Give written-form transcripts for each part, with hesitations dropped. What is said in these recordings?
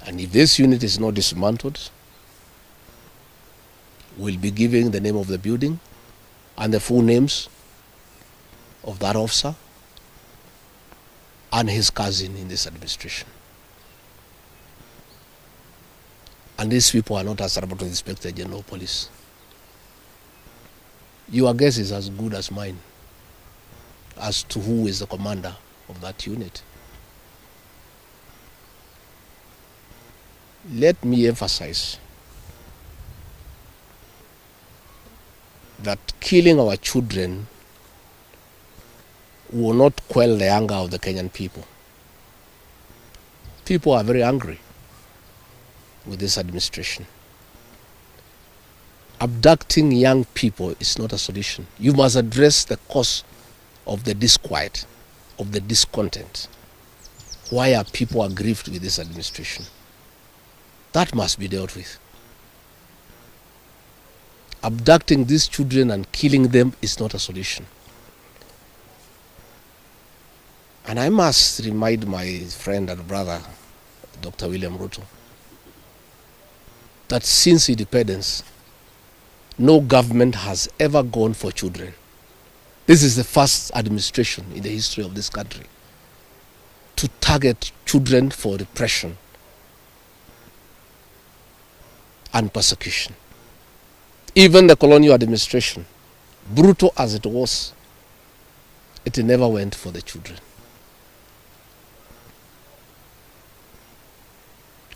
And if this unit is not dismantled, we'll be giving the name of the building and the full names of that officer and his cousin in this administration. And these people are not answerable to the Inspector General of Police. Your guess is as good as mine as to who is the commander of that unit. Let me emphasize that killing our children will not quell the anger of the Kenyan people. People are very angry with this administration. Abducting young people is not a solution. You must address the cause of the disquiet, of the discontent. Why are people aggrieved with this administration? That must be dealt with. Abducting these children and killing them is not a solution. And I must remind my friend and brother, Dr. William Ruto, that since independence, no government has ever gone for children. This is the first administration in the history of this country to target children for repression and persecution. Even the colonial administration, brutal as it was, it never went for the children.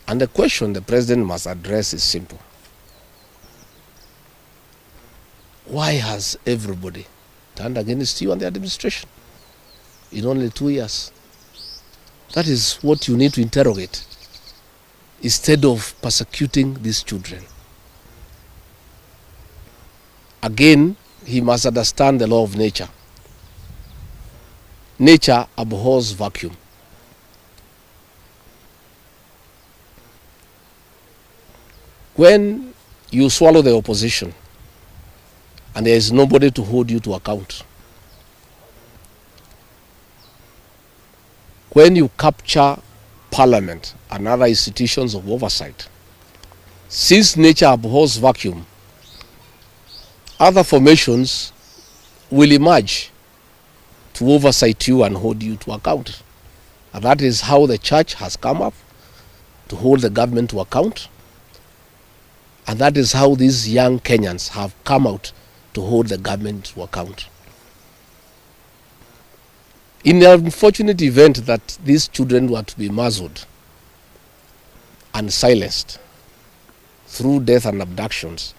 And the question the president must address is simple. Why has everybody turned against you and the administration in only 2 years? That is what you need to interrogate instead of persecuting these children. Again, he must understand the law of nature. Nature abhors vacuum. When you swallow the opposition and there is nobody to hold you to account, when you capture parliament and other institutions of oversight, since nature abhors vacuum, other formations will emerge to oversight you and hold you to account. And that is how the church has come up to hold the government to account. And that is how these young Kenyans have come out to hold the government to account. In the unfortunate event that these children were to be muzzled and silenced through death and abductions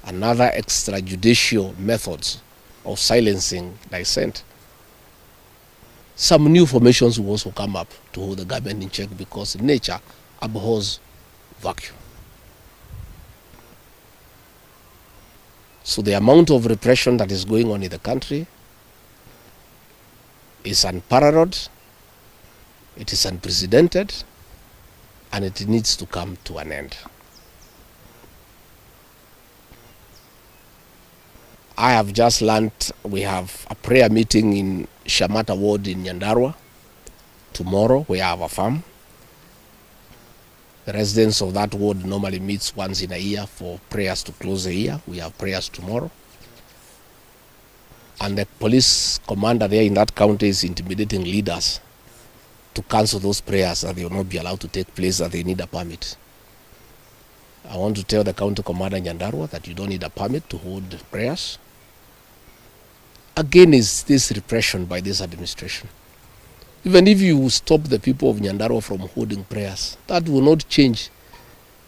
and other extrajudicial methods of silencing dissent, some new formations will also come up to hold the government in check because nature abhors vacuum. So the amount of repression that is going on in the country is unparalleled, it is unprecedented, and it needs to come to an end. I have just learned we have a prayer meeting in Shamata Ward in Nyandarua tomorrow. We have a farm. The residents of that ward normally meets once in a year for prayers to close the year. We have prayers tomorrow. And the police commander there in that county is intimidating leaders to cancel those prayers, that they will not be allowed to take place, that they need a permit. I want to tell the county commander in Nyandarua that you don't need a permit to hold prayers. Again, is this repression by this administration. Even if you stop the people of Nyandarua from holding prayers, that will not change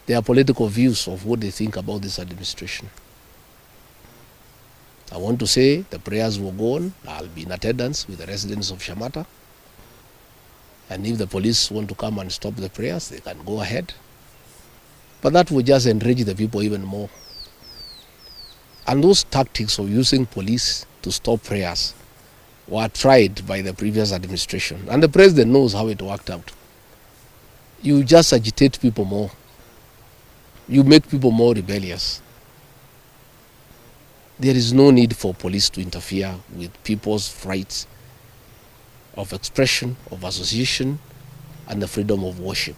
their political views of what they think about this administration. I want to say the prayers will go on. I'll be in attendance with the residents of Shamata. And if the police want to come and stop the prayers, they can go ahead. But that will just enrage the people even more. And those tactics of using police to stop prayers were tried by the previous administration. And the president knows how it worked out. You just agitate people more. You make people more rebellious. There is no need for police to interfere with people's rights of expression, of association, and the freedom of worship.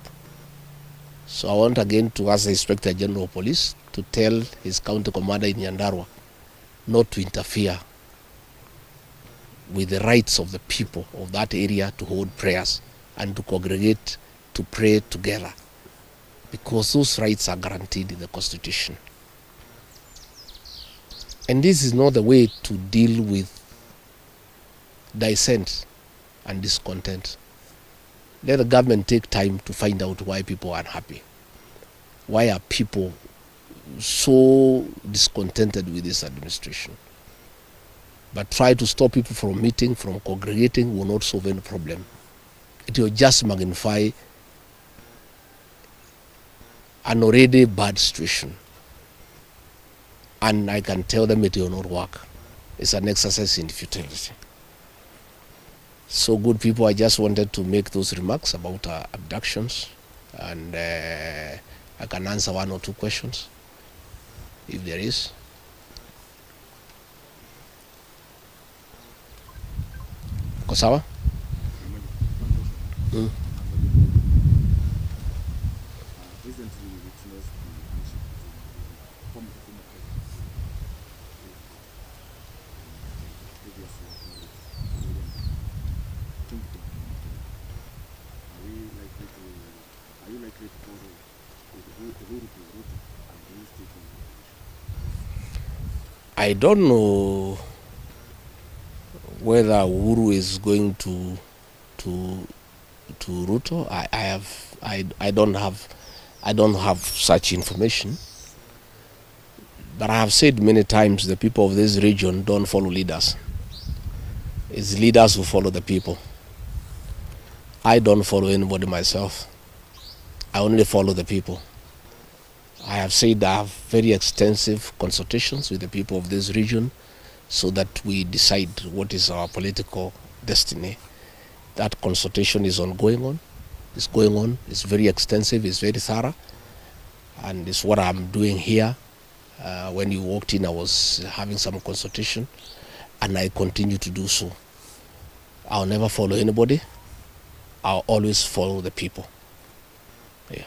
So I want again to ask the Inspector General of Police to tell his county commander in Nyandarua not to interfere with the rights of the people of that area to hold prayers and to congregate to pray together, because those rights are guaranteed in the Constitution. And this is not the way to deal with dissent and discontent. Let the government take time to find out why people are unhappy. Why are people so discontented with this administration? But try to stop people from meeting, from congregating, will not solve any problem. It will just magnify an already bad situation. And I can tell them it will not work. It's an exercise in futility. So good people, I just wanted to make those remarks about abductions, and I can answer one or two questions if there is. Kosawa? I don't know whether Uhuru is going to Ruto. I don't have such information. But I have said many times, the people of this region don't follow leaders. It's leaders who follow the people. I don't follow anybody myself. I only follow the people. I have said I have very extensive consultations with the people of this region so that we decide what is our political destiny. That consultation is ongoing. It's going on. It's very extensive. It's very thorough. And it's what I'm doing here. When you walked in, I was having some consultation, and I continue to do so. I'll never follow anybody. I'll always follow the people. Yeah.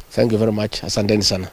Thank you very much. Asanteni sana.